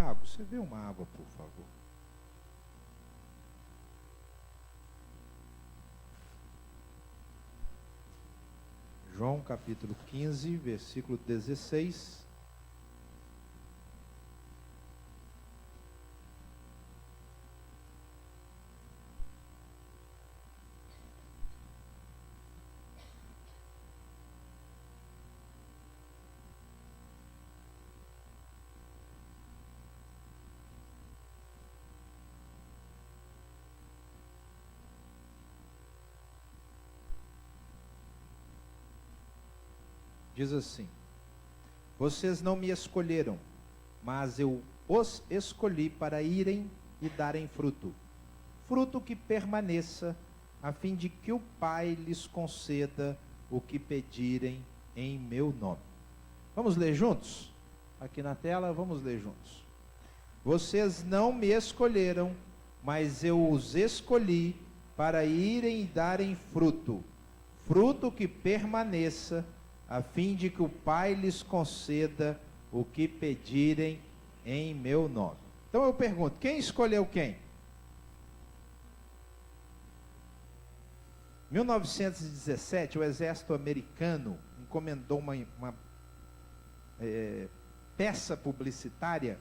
Tiago, você vê uma água, por favor. João capítulo 15, versículo 16. Diz assim: vocês não me escolheram, mas eu os escolhi para irem e darem fruto, fruto que permaneça, a fim de que o Pai lhes conceda o que pedirem em meu nome. Vamos ler juntos? Aqui na tela, vamos ler juntos. Vocês não me escolheram, mas eu os escolhi para irem e darem fruto, fruto que permaneça, a fim de que o Pai lhes conceda o que pedirem em meu nome. Então eu pergunto, quem escolheu quem? 1917, o exército americano encomendou uma peça publicitária,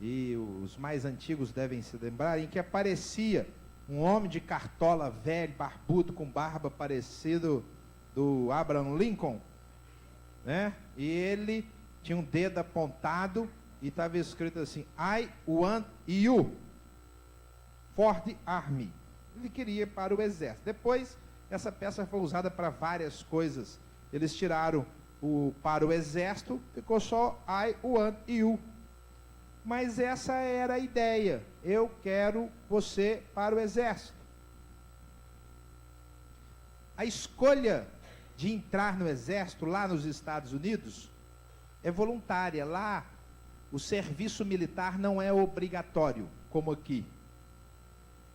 e os mais antigos devem se lembrar, em que aparecia um homem de cartola velho, barbudo, com barba parecido do Abraham Lincoln, né? E ele tinha um dedo apontado e estava escrito assim: I want you for the army. Ele queria para o exército. Depois essa peça foi usada para várias coisas. Eles tiraram o para o exército, ficou só I want you. Mas essa era a ideia: eu quero você para o exército. A escolha de entrar no exército lá nos Estados Unidos é voluntária. Lá o serviço militar não é obrigatório, como aqui.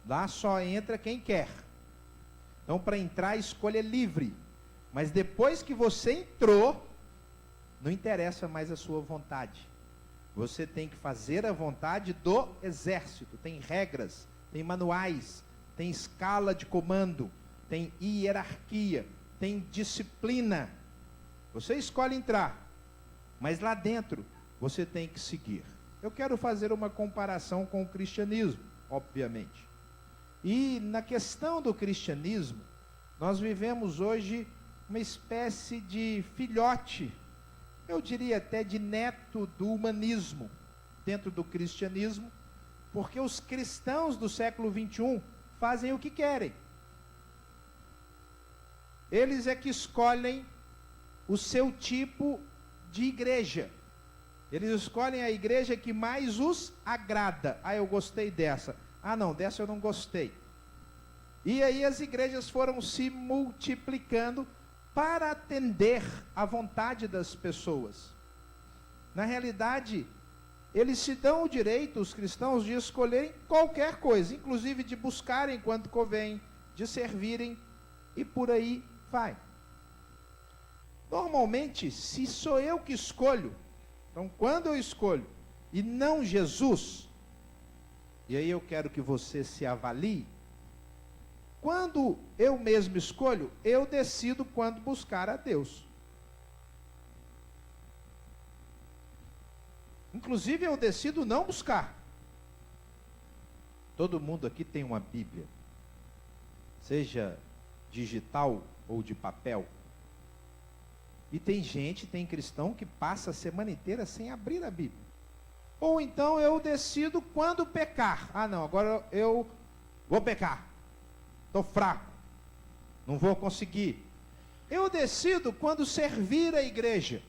Lá só entra quem quer. Então, para entrar, a escolha é livre. Mas depois que você entrou, não interessa mais a sua vontade. Você tem que fazer a vontade do exército. Tem regras, tem manuais, tem escala de comando, tem hierarquia, tem disciplina. Você escolhe entrar, mas lá dentro você tem que seguir. Eu quero fazer uma comparação com o cristianismo, obviamente. E na questão do cristianismo, nós vivemos hoje uma espécie de filhote, eu diria até de neto do humanismo dentro do cristianismo, porque os cristãos do século 21 fazem o que querem. Eles é que escolhem o seu tipo de igreja. Eles escolhem a igreja que mais os agrada. Ah, eu gostei dessa. Ah, não, dessa eu não gostei. E aí as igrejas foram se multiplicando para atender à vontade das pessoas. Na realidade, eles se dão o direito, os cristãos, de escolherem qualquer coisa, inclusive de buscarem quanto convém, de servirem, e por aí vai. Normalmente, se sou eu que escolho, então quando eu escolho e não Jesus, e aí eu quero que você se avalie, quando eu mesmo escolho, eu decido quando buscar a Deus. Inclusive eu decido não buscar. Todo mundo aqui tem uma Bíblia, seja digital ou de papel. E tem gente, tem cristão que passa a semana inteira sem abrir a Bíblia. Ou então eu decido quando pecar. Ah não, agora eu vou pecar. Estou fraco. Não vou conseguir. Eu decido quando servir a igreja.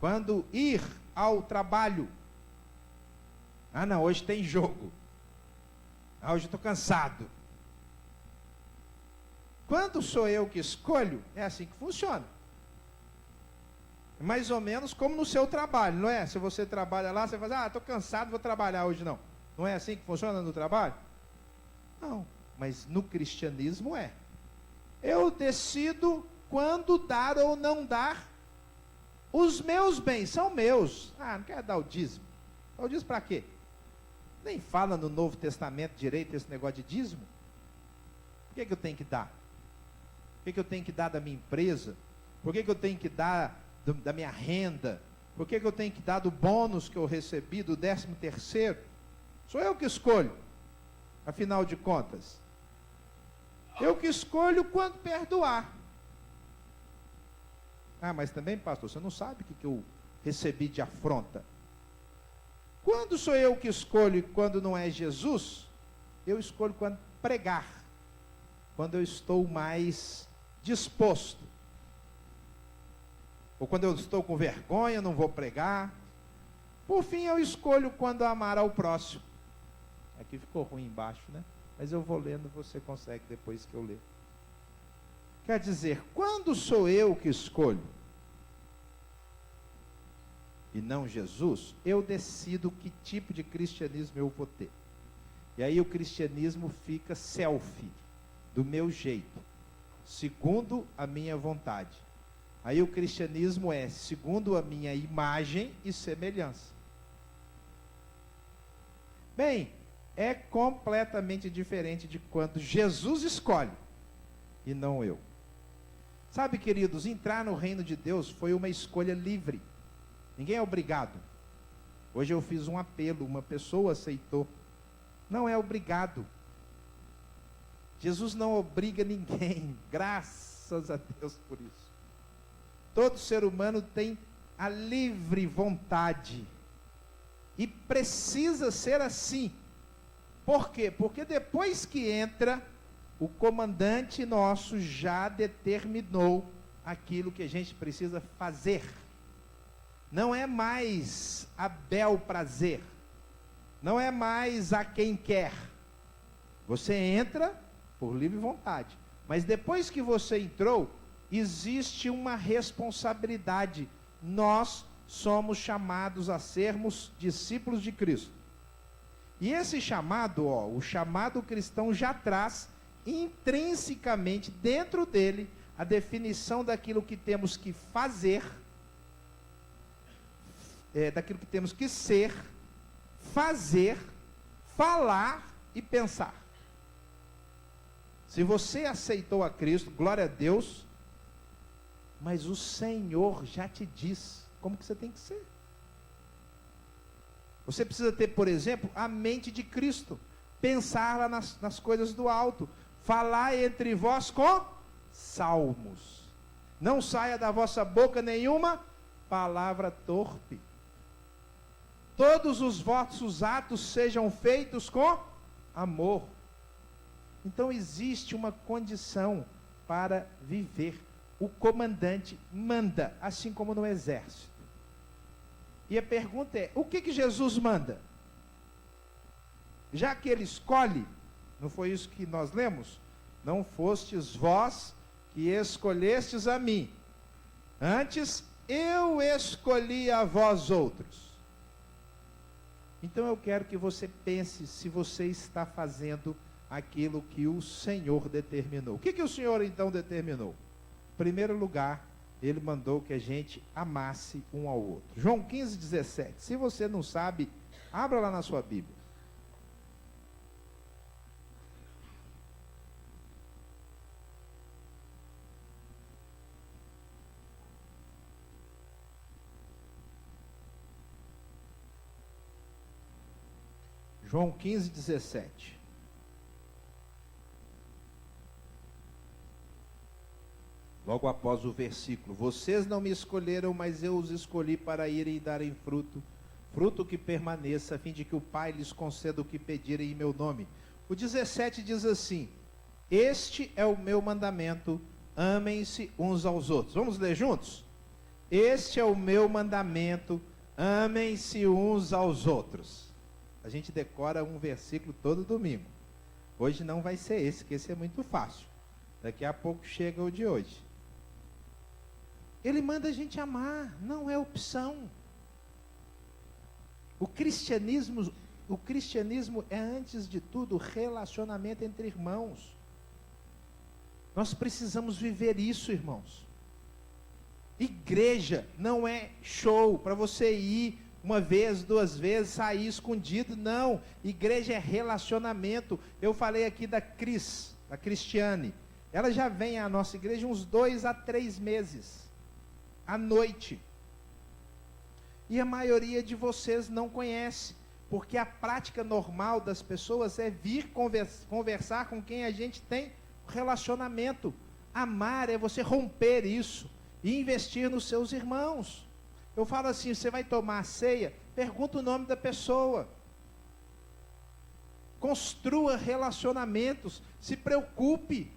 Quando ir ao trabalho. Ah não, hoje tem jogo. Ah, hoje estou cansado. Quando sou eu que escolho, é assim que funciona. É mais ou menos como no seu trabalho, não é? Se você trabalha lá, você fala, ah, estou cansado, vou trabalhar hoje, não. Não é assim que funciona no trabalho? Não, mas no cristianismo é. Eu decido quando dar ou não dar Os meus bens são meus. Ah, não quero dar o dízimo. Dar o dízimo para quê? Nem fala no Novo Testamento direito esse negócio de dízimo. Por que eu tenho que dar? Por que eu tenho que dar da minha empresa? Por que eu tenho que dar da minha renda? Por que eu tenho que dar do bônus que eu recebi, do 13º? Sou eu que escolho, afinal de contas. Eu que escolho quando perdoar. Ah, mas também, pastor, você não sabe o que eu recebi de afronta. Quando sou eu que escolho e quando não é Jesus, eu escolho quando pregar. Quando eu estou mais disposto. Ou quando eu estou com vergonha, não vou pregar. Por fim, eu escolho quando amar ao próximo. Aqui ficou ruim embaixo, né? Mas eu vou lendo, você consegue depois que eu ler. Quer dizer, quando sou eu que escolho, e não Jesus, eu decido que tipo de cristianismo eu vou ter. E aí o cristianismo fica selfie, do meu jeito, segundo a minha vontade. Aí o cristianismo é segundo a minha imagem e semelhança. Bem, é completamente diferente de quando Jesus escolhe e não eu. Sabe, queridos, entrar no reino de Deus foi uma escolha livre. Ninguém é obrigado. Hoje eu fiz um apelo, uma pessoa aceitou. Não é obrigado. Jesus não obriga ninguém, graças a Deus por isso. Todo ser humano tem a livre vontade. E precisa ser assim. Por quê? Porque depois que entra, o comandante nosso já determinou aquilo que a gente precisa fazer. Não é mais a bel prazer. Não é mais a quem quer. Você entra por livre vontade. Mas depois que você entrou, existe uma responsabilidade. Nós somos chamados a sermos discípulos de Cristo. E esse chamado, o chamado cristão já traz intrinsecamente dentro dele a definição daquilo que temos que fazer, daquilo que temos que ser, fazer, falar e pensar. Se você aceitou a Cristo, glória a Deus, mas o Senhor já te diz como que você tem que ser. Você precisa ter, por exemplo, a mente de Cristo, pensar lá nas coisas do alto, falar entre vós com salmos, não saia da vossa boca nenhuma palavra torpe, todos os vossos atos sejam feitos com amor. Então existe uma condição para viver. O comandante manda, assim como no exército. E a pergunta é, o que Jesus manda? Já que ele escolhe, não foi isso que nós lemos? Não fostes vós que escolhestes a mim, antes eu escolhi a vós outros. Então eu quero que você pense se você está fazendo aquilo que o Senhor determinou. O que o Senhor então determinou? Em primeiro lugar, ele mandou que a gente amasse um ao outro. João 15:17. Se você não sabe, abra lá na sua Bíblia. João 15:17. Logo após o versículo: vocês não me escolheram, mas eu os escolhi para irem e darem fruto, fruto que permaneça, a fim de que o Pai lhes conceda o que pedirem em meu nome. O 17 diz assim: este é o meu mandamento, amem-se uns aos outros. Vamos ler juntos? Este é o meu mandamento, amem-se uns aos outros. A gente decora um versículo todo domingo. Hoje não vai ser esse, porque esse é muito fácil. Daqui a pouco chega o de hoje. Ele manda a gente amar, não é opção. O cristianismo é, antes de tudo, relacionamento entre irmãos. Nós precisamos viver isso, irmãos. Igreja não é show para você ir uma vez, duas vezes, sair escondido. Não. Igreja é relacionamento. Eu falei aqui da Cristiane. Ela já vem à nossa igreja uns 2 a 3 meses. À noite. E a maioria de vocês não conhece. Porque a prática normal das pessoas é vir conversar com quem a gente tem relacionamento. Amar é você romper isso e investir nos seus irmãos. Eu falo assim, você vai tomar a ceia, pergunta o nome da pessoa. Construa relacionamentos, se preocupe.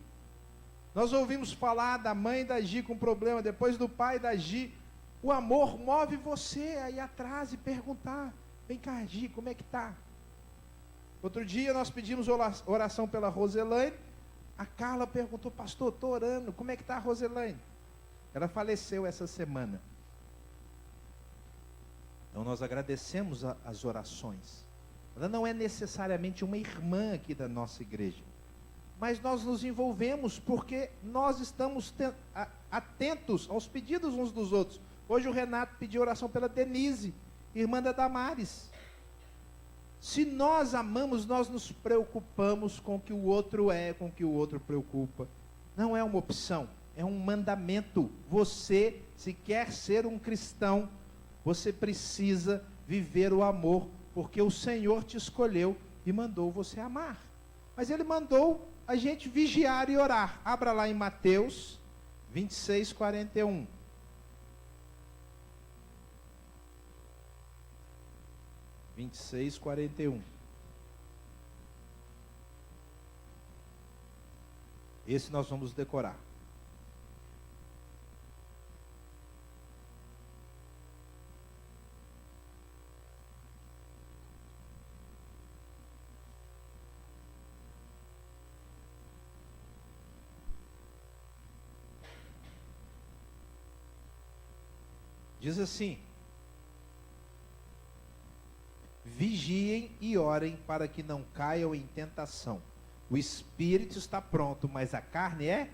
Nós ouvimos falar da mãe da Gi com problema, depois do pai da Gi. O amor move você a ir atrás e perguntar, vem cá Gi, como é que está? Outro dia nós pedimos oração pela Roselaine. A Carla perguntou, pastor, estou orando, como é que está a Roselaine? Ela faleceu essa semana. Então nós agradecemos as orações. Ela não é necessariamente uma irmã aqui da nossa igreja. Mas nós nos envolvemos porque nós estamos atentos aos pedidos uns dos outros. Hoje o Renato pediu oração pela Denise, irmã da Damares. Se nós amamos, nós nos preocupamos com o que o outro é, com o que o outro preocupa. Não é uma opção, é um mandamento. Você, se quer ser um cristão, você precisa viver o amor, porque o Senhor te escolheu e mandou você amar. Mas Ele mandou a gente vigiar e orar. Abra lá em Mateus 26, 41. Esse nós vamos decorar. Diz assim: vigiem e orem para que não caiam em tentação. O espírito está pronto, mas a carne é?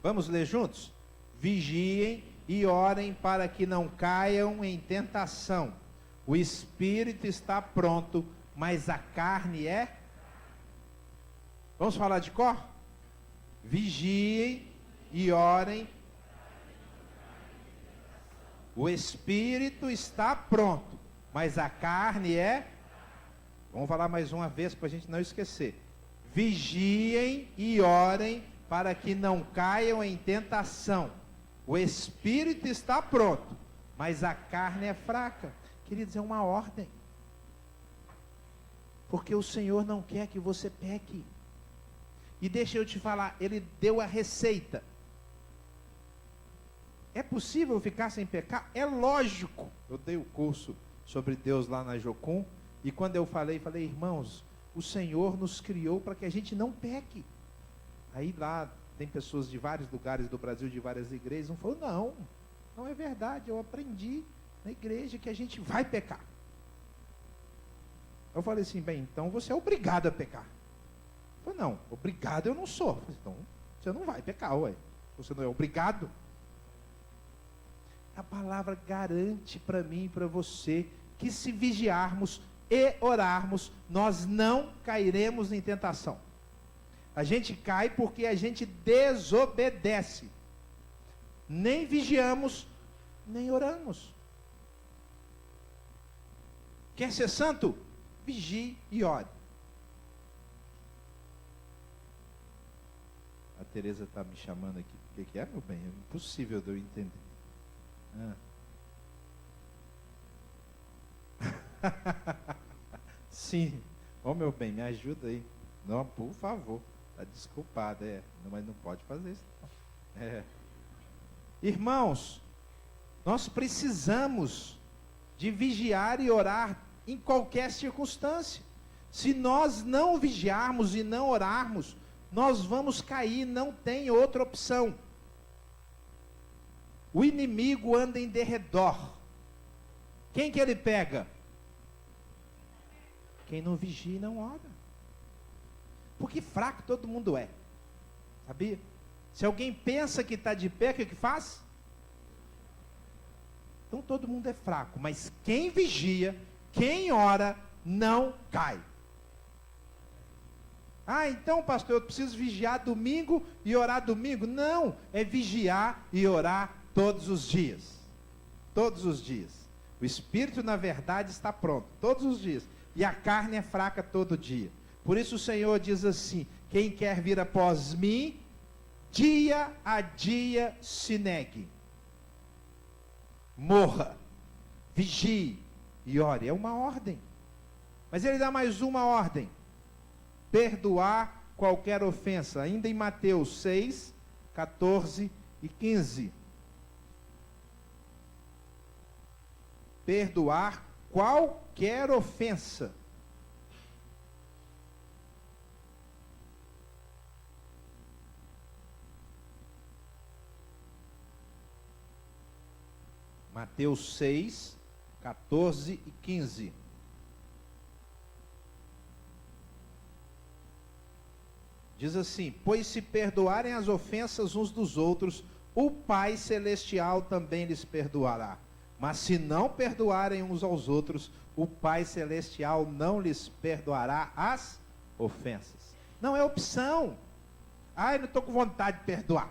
Vamos ler juntos? Vigiem e orem para que não caiam em tentação. O espírito está pronto, mas a carne é? Vamos falar de cor? Vigiem e orem. O espírito está pronto, mas a carne é? Vamos falar mais uma vez para a gente não esquecer. Vigiem e orem para que não caiam em tentação. O espírito está pronto, mas a carne é fraca. Queridos, é uma ordem. Porque o Senhor não quer que você peque. E deixa eu te falar, Ele deu a receita. É possível ficar sem pecar? É lógico. Eu dei o curso sobre Deus lá na Jocum, e quando eu falei, irmãos, o Senhor nos criou para que a gente não peque. Aí lá tem pessoas de vários lugares do Brasil, de várias igrejas, um falou, não é verdade, eu aprendi na igreja que a gente vai pecar. Eu falei assim, bem, então você é obrigado a pecar. Eu falei, não, obrigado eu não sou. Eu falei, então você não vai pecar, ué. Você não é obrigado. A palavra garante para mim e para você que se vigiarmos e orarmos, nós não cairemos em tentação. A gente cai porque a gente desobedece. Nem vigiamos, nem oramos. Quer ser santo? Vigie e ore. A Tereza está me chamando aqui. O que é, meu bem? É impossível de eu entender. Sim. Meu bem, me ajuda aí. Não, por favor. Está desculpado, mas não pode fazer isso. Irmãos, nós precisamos de vigiar e orar em qualquer circunstância. Se nós não vigiarmos e não orarmos, nós vamos cair, não tem outra opção. O inimigo anda em derredor. Quem que ele pega? Quem não vigia e não ora. Porque fraco todo mundo é. Sabia? Se alguém pensa que está de pé, o que faz? Então todo mundo é fraco, mas quem vigia, quem ora, não cai. Ah, então, pastor, eu preciso vigiar domingo e orar domingo? Não, é vigiar e orar todos os dias. Todos os dias. O espírito, na verdade, está pronto, todos os dias. E a carne é fraca todo dia. Por isso o Senhor diz assim: quem quer vir após mim, dia a dia se negue. Morra, vigie e ore. É uma ordem. Mas ele dá mais uma ordem: perdoar qualquer ofensa. Ainda em Mateus 6, 14 e 15. Perdoar qualquer ofensa. Mateus 6, 14 e 15. Diz assim: pois se perdoarem as ofensas uns dos outros, o Pai Celestial também lhes perdoará. Mas se não perdoarem uns aos outros, o Pai Celestial não lhes perdoará as ofensas. Não é opção. Ai, não estou com vontade de perdoar.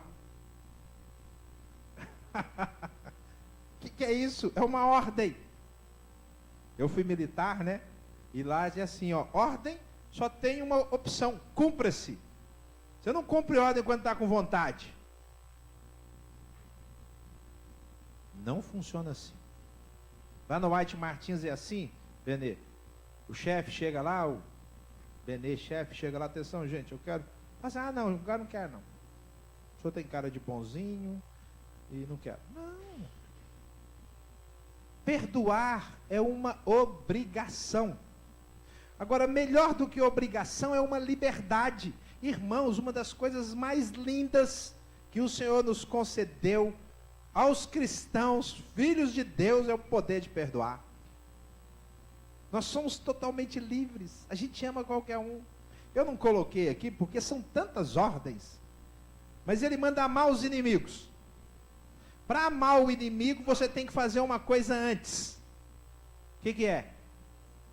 O que é isso? É uma ordem. Eu fui militar, né? E lá é assim, ó, ordem só tem uma opção: cumpra-se. Você não cumpre ordem quando está com vontade. Não funciona assim. Lá no White Martins é assim, Benê. O chefe chega lá, o Benê, chefe, chega lá, atenção, gente, eu quero. Mas, não, o cara não quer, não. O senhor tem cara de bonzinho e não quer. Não. Perdoar é uma obrigação. Agora, melhor do que obrigação é uma liberdade. Irmãos, uma das coisas mais lindas que o Senhor nos concedeu aos cristãos, filhos de Deus, é o poder de perdoar. Nós somos totalmente livres. A gente ama qualquer um. Eu não coloquei aqui porque são tantas ordens. Mas ele manda amar os inimigos. Para amar o inimigo, você tem que fazer uma coisa antes. O que é?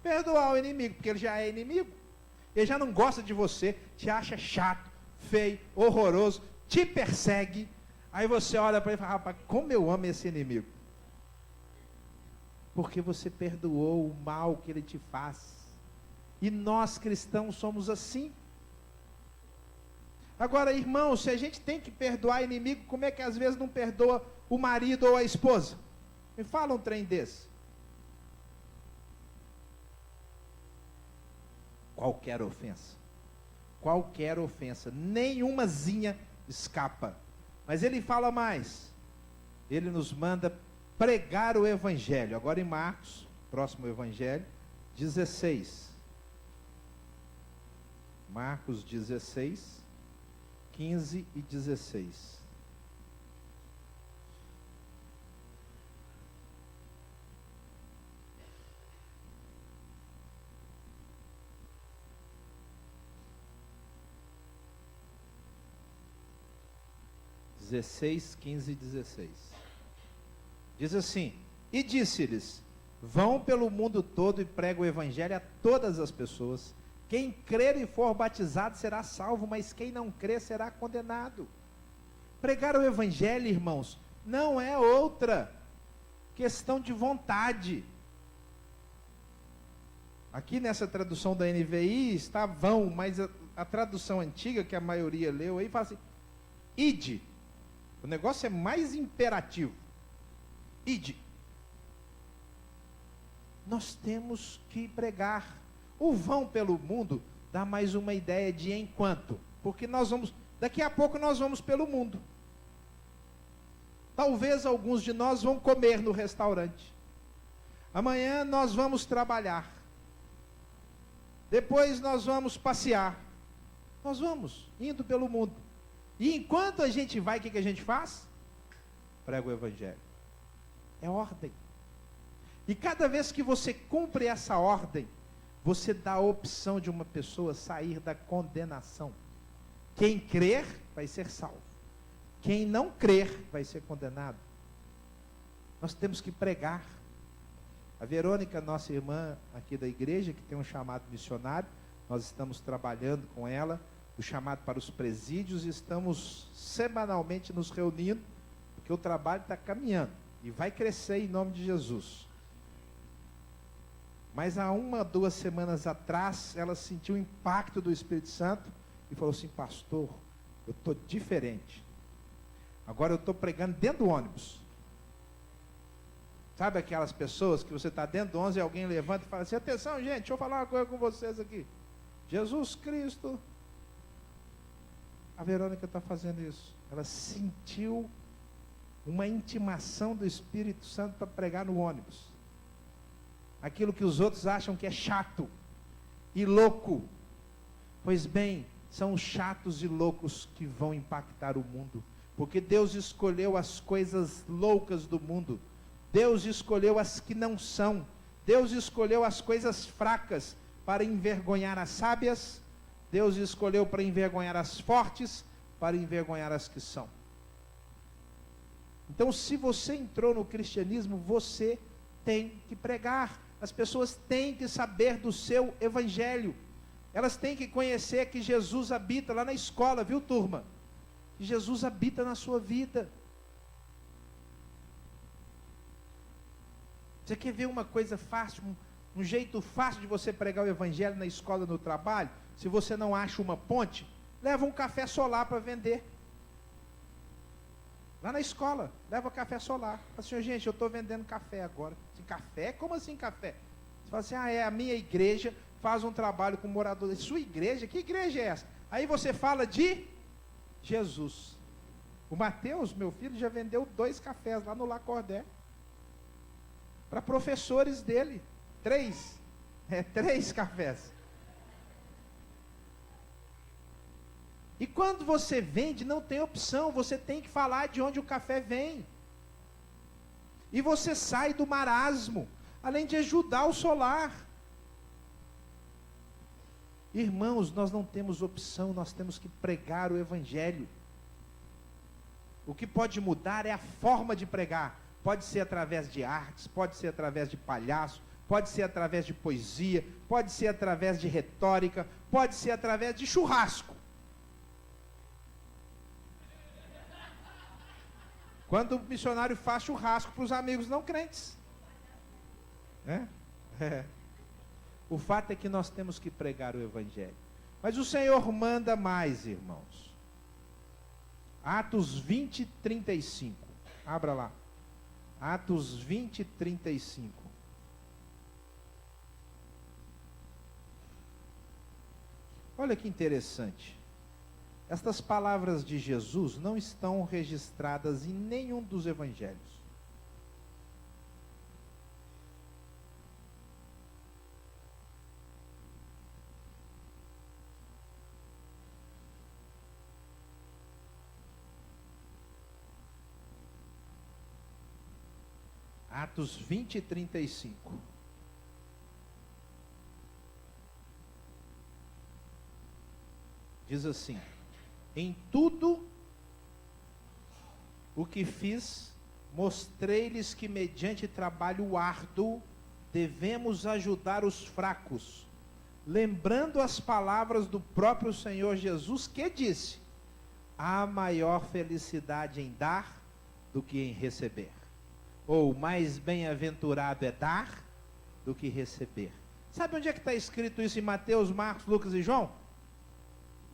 Perdoar o inimigo, porque ele já é inimigo. Ele já não gosta de você, te acha chato, feio, horroroso, te persegue. Aí você olha para ele e fala: rapaz, como eu amo esse inimigo. Porque você perdoou o mal que ele te faz. E nós cristãos somos assim. Agora, irmãos, se a gente tem que perdoar inimigo, como é que às vezes não perdoa o marido ou a esposa? Me fala um trem desse. Qualquer ofensa. Qualquer ofensa. Nenhumazinha escapa. Mas ele fala mais. Ele nos manda pregar o evangelho. Agora em Marcos, próximo evangelho, 16. Marcos 16, 15 e 16. (16, 15 e 16). Diz assim: e disse-lhes: vão pelo mundo todo e pregam o evangelho a todas as pessoas. Quem crer e for batizado será salvo, mas quem não crer será condenado. Pregar o evangelho, irmãos, não é outra questão de vontade. Aqui nessa tradução da NVI está vão, mas a tradução antiga, que a maioria leu aí, fala assim: ide. O negócio é mais imperativo. Ide. Nós temos que pregar. O vão pelo mundo dá mais uma ideia de enquanto. Porque daqui a pouco nós vamos pelo mundo. Talvez alguns de nós vão comer no restaurante. Amanhã nós vamos trabalhar. Depois nós vamos passear. Nós vamos indo pelo mundo. E enquanto a gente vai, o que a gente faz? Prega o evangelho. É ordem. E cada vez que você cumpre essa ordem, você dá a opção de uma pessoa sair da condenação. Quem crer vai ser salvo. Quem não crer vai ser condenado. Nós temos que pregar. A Verônica, nossa irmã aqui da igreja, que tem um chamado missionário, nós estamos trabalhando com ela, o chamado para os presídios, e estamos semanalmente nos reunindo, porque o trabalho está caminhando, e vai crescer em nome de Jesus. Mas há 1, 2 semanas atrás, ela sentiu o impacto do Espírito Santo, e falou assim: pastor, eu estou diferente. Agora eu estou pregando dentro do ônibus. Sabe aquelas pessoas que você está dentro do ônibus e alguém levanta e fala assim: atenção gente, deixa eu falar uma coisa com vocês aqui. Jesus Cristo. A Verônica está fazendo isso. Ela sentiu uma intimação do Espírito Santo para pregar no ônibus. Aquilo que os outros acham que é chato e louco. Pois bem, são os chatos e loucos que vão impactar o mundo. Porque Deus escolheu as coisas loucas do mundo. Deus escolheu as que não são. Deus escolheu as coisas fracas para envergonhar as sábias. Deus escolheu para envergonhar as fortes, para envergonhar as que são. Então, se você entrou no cristianismo, você tem que pregar. As pessoas têm que saber do seu evangelho. Elas têm que conhecer que Jesus habita lá na escola, viu, turma? Que Jesus habita na sua vida. Você quer ver uma coisa fácil, um jeito fácil de você pregar o evangelho na escola, no trabalho? Se você não acha uma ponte, leva um café solar para vender. Lá na escola, leva café solar. Fala assim: gente, eu estou vendendo café agora. Assim, café? Como assim café? Você fala assim: é a minha igreja, faz um trabalho com moradores. Sua igreja? Que igreja é essa? Aí você fala de Jesus. O Mateus, meu filho, já vendeu 2 cafés lá no Lacordé. Para professores dele. 3. 3 cafés. E quando você vende, não tem opção, você tem que falar de onde o café vem. E você sai do marasmo, além de ajudar o solar. Irmãos, nós não temos opção, nós temos que pregar o evangelho. O que pode mudar é a forma de pregar. Pode ser através de artes, pode ser através de palhaço, pode ser através de poesia, pode ser através de retórica, pode ser através de churrasco. Quando o missionário faz churrasco para os amigos não crentes. O fato é que nós temos que pregar o evangelho. Mas o Senhor manda mais, irmãos. Atos 20, 35. Abra lá. Atos 20, 35. Olha que interessante. Estas palavras de Jesus não estão registradas em nenhum dos evangelhos. Atos 20, 35. Diz assim: em tudo o que fiz, mostrei-lhes que mediante trabalho árduo devemos ajudar os fracos, lembrando as palavras do próprio Senhor Jesus, que disse: há maior felicidade em dar do que em receber. Ou mais bem-aventurado é dar do que receber. Sabe onde é que está escrito isso em Mateus, Marcos, Lucas e João?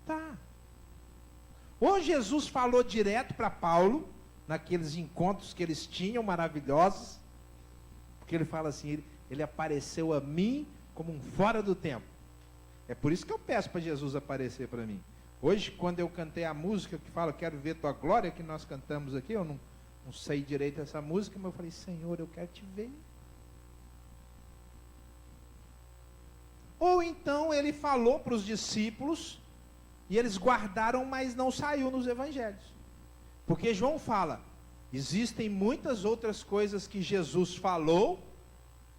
Tá. Ou Jesus falou direto para Paulo, naqueles encontros que eles tinham maravilhosos, porque ele fala assim: ele apareceu a mim como um fora do tempo. É por isso que eu peço para Jesus aparecer para mim. Hoje, quando eu cantei a música que fala quero ver tua glória, que nós cantamos aqui, eu não sei direito essa música, mas eu falei: Senhor, eu quero te ver. Ou então ele falou para os discípulos e eles guardaram, mas não saiu nos evangelhos. Porque João fala: existem muitas outras coisas que Jesus falou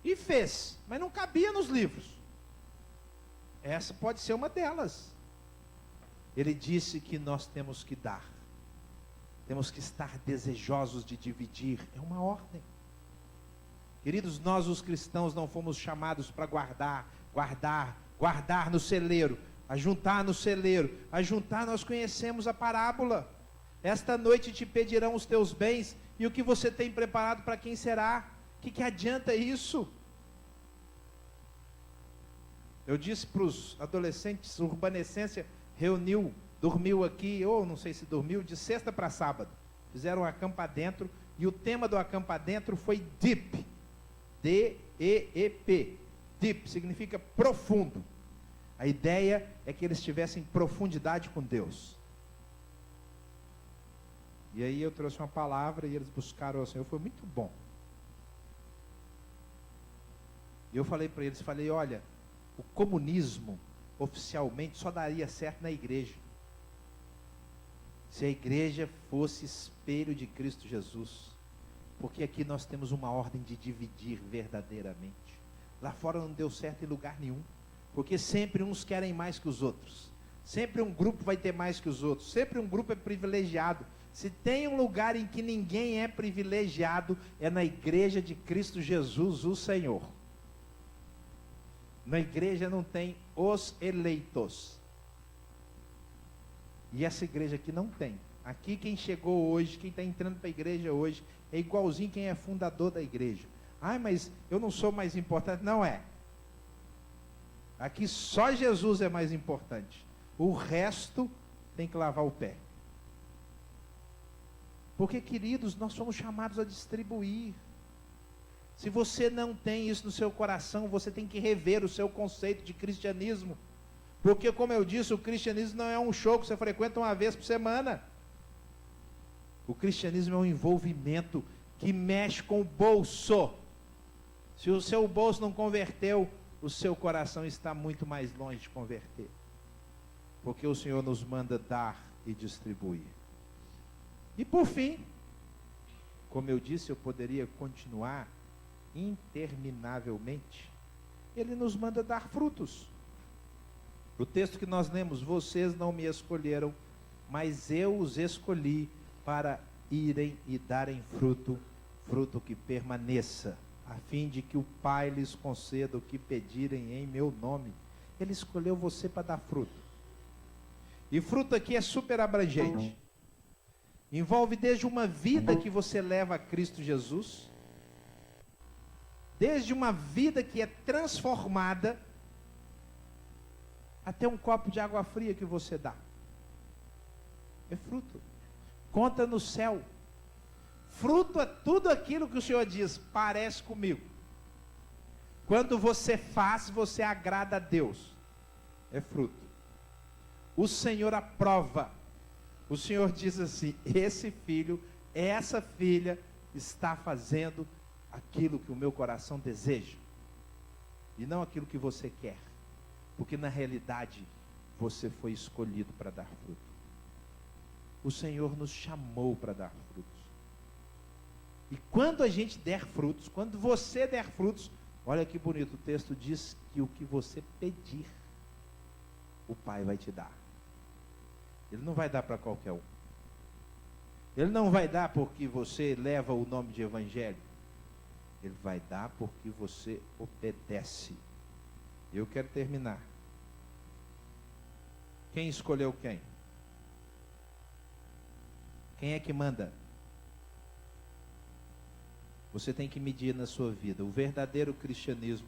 e fez, mas não cabia nos livros. Essa pode ser uma delas. Ele disse que nós temos que dar. Temos que estar desejosos de dividir. É uma ordem. Queridos, nós os cristãos não fomos chamados para guardar no celeiro, ajuntar no celeiro. Ajuntar, nós conhecemos a parábola. Esta noite te pedirão os teus bens, e o que você tem preparado para quem será? O que adianta isso? Eu disse para os adolescentes, Urbanescência dormiu aqui, ou não sei se dormiu, de sexta para sábado. Fizeram um acampa dentro, e o tema do acampa dentro foi Deep. D-E-E-P. Deep significa profundo. A ideia é que eles tivessem profundidade com Deus. E aí eu trouxe uma palavra e eles buscaram ao Senhor, foi muito bom. E eu falei para eles, olha, o comunismo oficialmente só daria certo na igreja. Se a igreja fosse espelho de Cristo Jesus. Porque aqui nós temos uma ordem de dividir verdadeiramente. Lá fora não deu certo em lugar nenhum. Porque sempre uns querem mais que os outros. Sempre um grupo vai ter mais que os outros. Sempre um grupo é privilegiado. Se tem um lugar em que ninguém é privilegiado, é na igreja de Cristo Jesus, o Senhor. Na igreja não tem os eleitos. E essa igreja aqui não tem. Aqui quem chegou hoje, quem está entrando para a igreja hoje, é igualzinho quem é fundador da igreja. Ah, mas eu não sou mais importante. Não é. Aqui só Jesus é mais importante. O resto tem que lavar o pé. Porque, queridos, nós somos chamados a distribuir. Se você não tem isso no seu coração, você tem que rever o seu conceito de cristianismo. Porque, como eu disse, o cristianismo não é um show que você frequenta uma vez por semana. O cristianismo é um envolvimento que mexe com o bolso. Se o seu bolso não converteu, o seu coração está muito mais longe de converter. Porque o Senhor nos manda dar e distribuir. E por fim, como eu disse, eu poderia continuar interminavelmente. Ele nos manda dar frutos. O texto que nós lemos, vocês não me escolheram, mas eu os escolhi para irem e darem fruto, fruto que permaneça, a fim de que o Pai lhes conceda o que pedirem em meu nome. Ele escolheu você para dar fruto. E fruto aqui é super abrangente. Envolve desde uma vida que você leva a Cristo Jesus, desde uma vida que é transformada, até um copo de água fria que você dá. É fruto. Conta no céu. Fruto é tudo aquilo que o Senhor diz, parece comigo. Quando você faz, você agrada a Deus. É fruto. O Senhor aprova. O Senhor diz assim, esse filho, essa filha está fazendo aquilo que o meu coração deseja. E não aquilo que você quer. Porque na realidade, você foi escolhido para dar fruto. O Senhor nos chamou para dar frutos. E quando a gente der frutos, quando você der frutos, olha que bonito, o texto diz que o que você pedir, o Pai vai te dar. Ele não vai dar para qualquer um. Ele não vai dar porque você leva o nome de evangelho. Ele vai dar porque você obedece. Eu quero terminar. Quem escolheu quem? Quem é que manda? Você tem que medir na sua vida. O verdadeiro cristianismo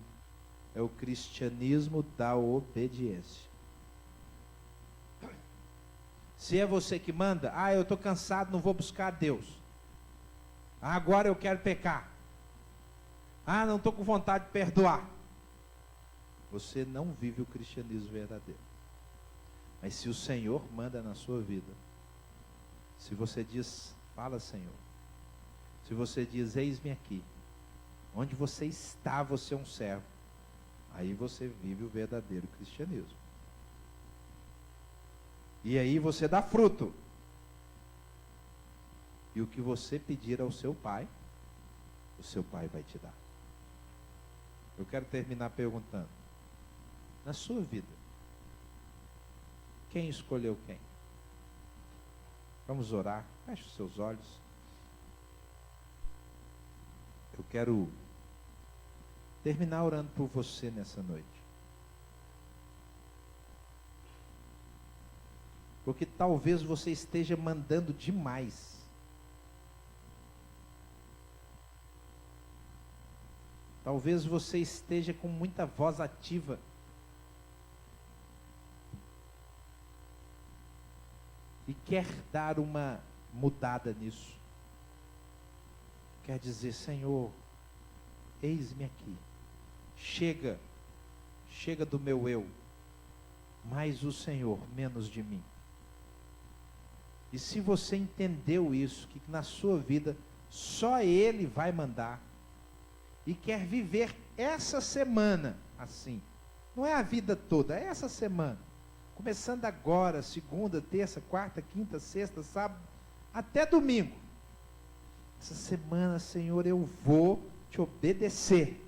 é o cristianismo da obediência. Se é você que manda, eu estou cansado, não vou buscar a Deus. Agora eu quero pecar. Não estou com vontade de perdoar. Você não vive o cristianismo verdadeiro. Mas se o Senhor manda na sua vida, se você diz, fala Senhor. Se você diz, eis-me aqui. Onde você está, você é um servo. Aí você vive o verdadeiro cristianismo. E aí você dá fruto. E o que você pedir ao seu Pai, o seu Pai vai te dar. Eu quero terminar perguntando. Na sua vida, quem escolheu quem? Vamos orar. Feche os seus olhos. Eu quero terminar orando por você nessa noite. Porque talvez você esteja mandando demais. Talvez você esteja com muita voz ativa. E quer dar uma mudada nisso. Quer dizer, Senhor, eis-me aqui. Chega do meu eu. Mais o Senhor, menos de mim. E se você entendeu isso, que na sua vida só Ele vai mandar, e quer viver essa semana assim, não é a vida toda, é essa semana, começando agora, segunda, terça, quarta, quinta, sexta, sábado, até domingo. Essa semana, Senhor, eu vou te obedecer,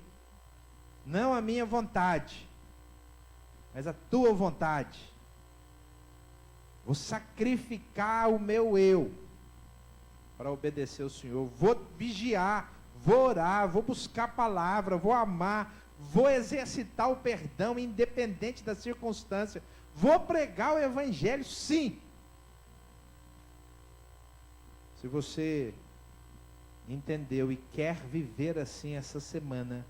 não a minha vontade, mas a tua vontade. Vou sacrificar o meu eu para obedecer ao Senhor. Vou vigiar, vou orar, vou buscar a palavra, vou amar, vou exercitar o perdão independente da circunstância. Vou pregar o evangelho, sim. Se você entendeu e quer viver assim essa semana,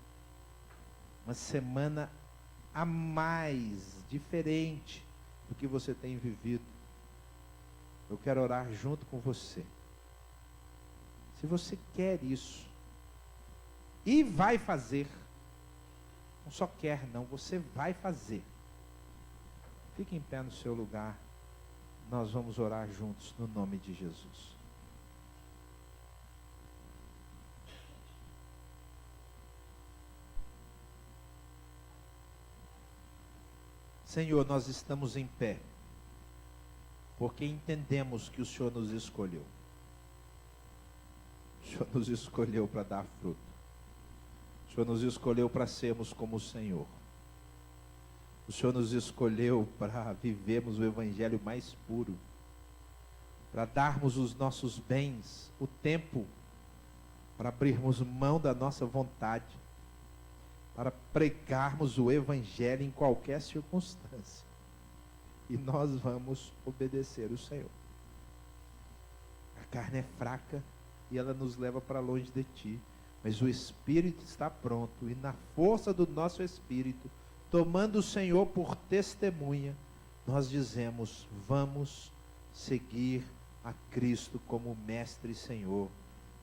uma semana a mais, diferente do que você tem vivido, eu quero orar junto com você. Se você quer isso, e vai fazer, não só quer não, você vai fazer. Fique em pé no seu lugar, nós vamos orar juntos no nome de Jesus. Senhor, nós estamos em pé, porque entendemos que o Senhor nos escolheu. O Senhor nos escolheu para dar fruto. O Senhor nos escolheu para sermos como o Senhor. O Senhor nos escolheu para vivermos o evangelho mais puro, para darmos os nossos bens, o tempo, para abrirmos mão da nossa vontade, para pregarmos o evangelho em qualquer circunstância. E nós vamos obedecer o Senhor. A carne é fraca e ela nos leva para longe de Ti, mas o Espírito está pronto, e na força do nosso Espírito, tomando o Senhor por testemunha, nós dizemos: vamos seguir a Cristo como Mestre e Senhor,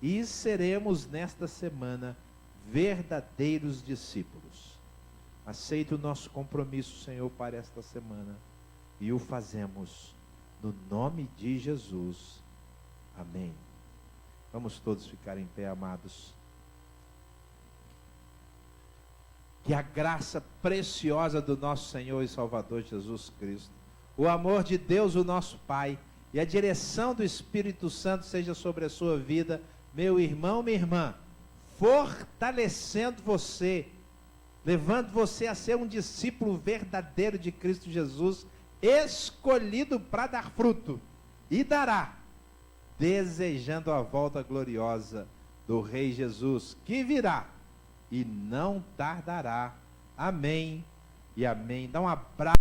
e seremos nesta semana verdadeiros discípulos. Aceita o nosso compromisso, Senhor, para esta semana, e o fazemos no nome de Jesus. Amém. Vamos todos ficar em pé, amados. Que a graça preciosa do nosso Senhor e Salvador Jesus Cristo, o amor de Deus, o nosso Pai, e a direção do Espírito Santo seja sobre a sua vida, meu irmão, minha irmã, fortalecendo você, levando você a ser um discípulo verdadeiro de Cristo Jesus, escolhido para dar fruto, e dará, desejando a volta gloriosa do Rei Jesus, que virá e não tardará. Amém e amém. Dá um abraço.